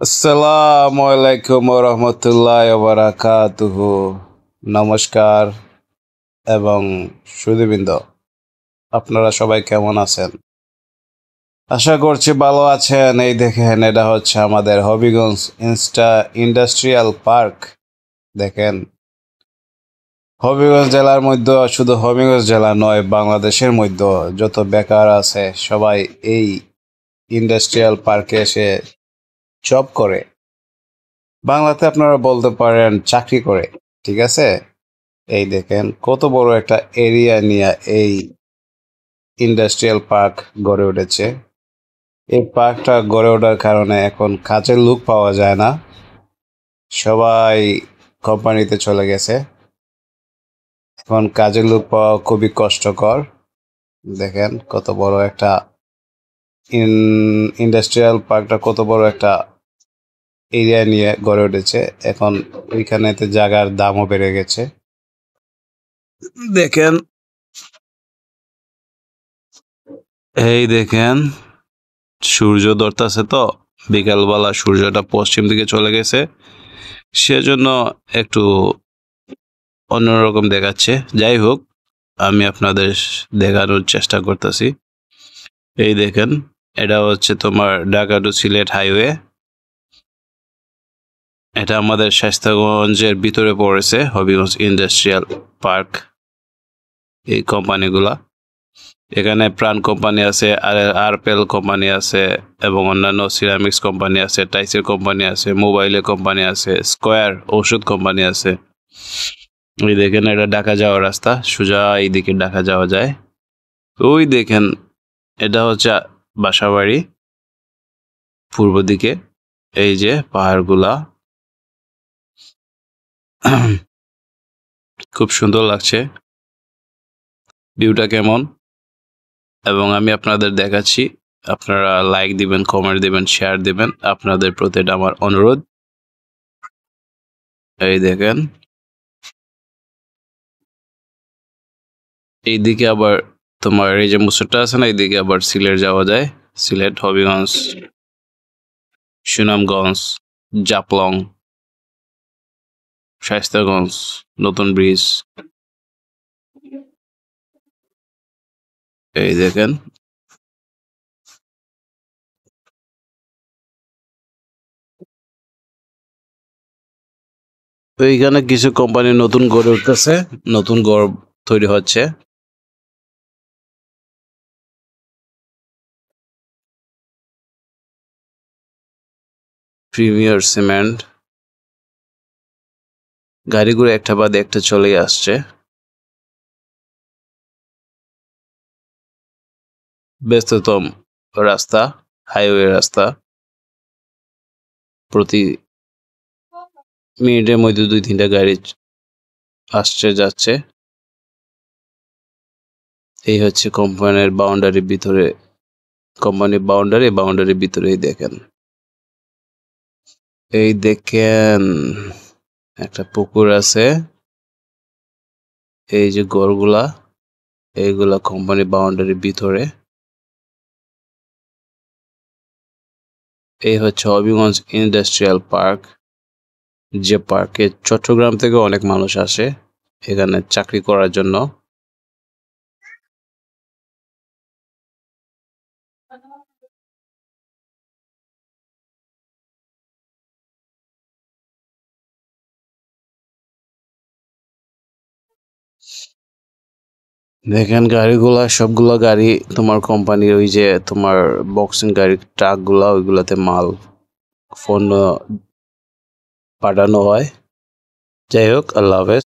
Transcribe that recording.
আসসালামু আলাইকুম রহমতুল্লাহ বারাকাতুহু। নমস্কার এবং সুধীবৃন্দ, আপনারা সবাই কেমন আছেন? আশা করছি ভালো আছেন। এই দেখেন, এটা হচ্ছে আমাদের হবিগঞ্জ ইন্ডাস্ট্রিয়াল পার্ক। দেখেন, হবিগঞ্জ জেলার মধ্যে, শুধু হবিগঞ্জ জেলা নয়, বাংলাদেশের মধ্যে যত বেকার আছে সবাই এই ইন্ডাস্ট্রিয়াল পার্কে এসে জব করে। বাংলাতে আপনারা বলতে পারেন চাকরি করে। ঠিক আছে, এই দেখেন কত বড় একটা এরিয়া নিয়ে এই ইন্ডাস্ট্রিয়াল পার্ক গড়ে উঠেছে। এই পার্কটা গড়ে ওঠার কারণে এখন কাজের লোক পাওয়া যায় না, সবাই কোম্পানিতে চলে গেছে। এখন কাজের লোক পাওয়া খুবই কষ্টকর। দেখেন কত বড় একটা ইন্ডাস্ট্রিয়াল পার্কটা কত বড় একটা এরিয়া নিয়ে গড়ে উঠেছে। এখন ওইখানেতে জায়গার দামও বেড়ে গেছে। দেখেন, এই দেখেন, সূর্য ধরতেছে তো, বিকালবেলা সূর্যটা পশ্চিম দিকে চলে গেছে, সেজন্য একটু অন্যরকম দেখাচ্ছে। যাই হোক, আমি আপনাদের দেখানোর চেষ্টা করতেছি। এই দেখেন, এটা হচ্ছে তোমার ঢাকা টু সিলেট হাইওয়ে। এটা আমাদের শায়েস্তাগঞ্জের ভিতরে পড়েছে, হবিগঞ্জ ইন্ডাস্ট্রিয়াল পার্ক। এই কোম্পানিগুলা এখানে, প্রাণ কোম্পানি আছে, আরপেল কোম্পানি আছে, এবং অন্যান্য সিরামিক্স কোম্পানি আছে, টাইসের কোম্পানি আছে, মোবাইলের কোম্পানি আছে, স্কোয়ার ওষুধ কোম্পানি আছে। ওই দেখেন, এটা ঢাকা যাওয়ার রাস্তা, সোজা এইদিকে ঢাকা যাওয়া যায়। ওই দেখেন, এটা হচ্ছে বাসাবাড়ি পূর্ব দিকে। এই যে পাহাড়গুলা, খুব সুন্দর লাগছে ভিউটা কেমন। এবং আমি আপনাদের দেখাচ্ছি, আপনারা লাইক দিবেন, কমেন্ট দিবেন, শেয়ার দিবেন, আপনাদের প্রতি এটা আমার অনুরোধ। এই দেখেন, এইদিকে আবার তোমার এই যে মুসুরটা আছে না, এইদিকে আবার সিলেট যাওয়া যায়। সিলেট, হবিগঞ্জ, সুনামগঞ্জ, জাপলং, শায়েস্তাগঞ্জ, নতুন ব্রিজ। এই দেখেন, এইখানে কিছু কোম্পানি নতুন গড়ে উঠতেছে, নতুন গড় তৈরি হচ্ছে। প্রিমিয়ার সিমেন্ট, গাড়িগুলো একটা বাদে একটা চলেই আসছে। ব্যস্ততম রাস্তা, হাইওয়ে রাস্তা, প্রতি মিনিটের মধ্যে 2-3টা গাড়ি আসছে যাচ্ছে। এই হচ্ছে কোম্পানির বাউন্ডারির ভিতরে, কোম্পানির বাউন্ডারির ভিতরেই দেখেন। এই দেখেন, একটা পুকুর আছে। এই যে ঘরগুলা, এইগুলা কোম্পানি বাউন্ডারির ভিতরে। এই হচ্ছে হবিগঞ্জ ইন্ডাস্ট্রিয়াল পার্ক, যে পার্কে চট্টগ্রাম থেকে অনেক মানুষ আসে এখানে চাকরি করার জন্য। দেখেন গাড়িগুলা, সবগুলা গাড়ি তোমার কোম্পানির, ওই যে তোমার বক্সিং গাড়ি, ট্রাকগুলা, ওইগুলাতে মাল পণ্য পাঠানো হয়। যাই হোক, আল্লাহ হাফেজ।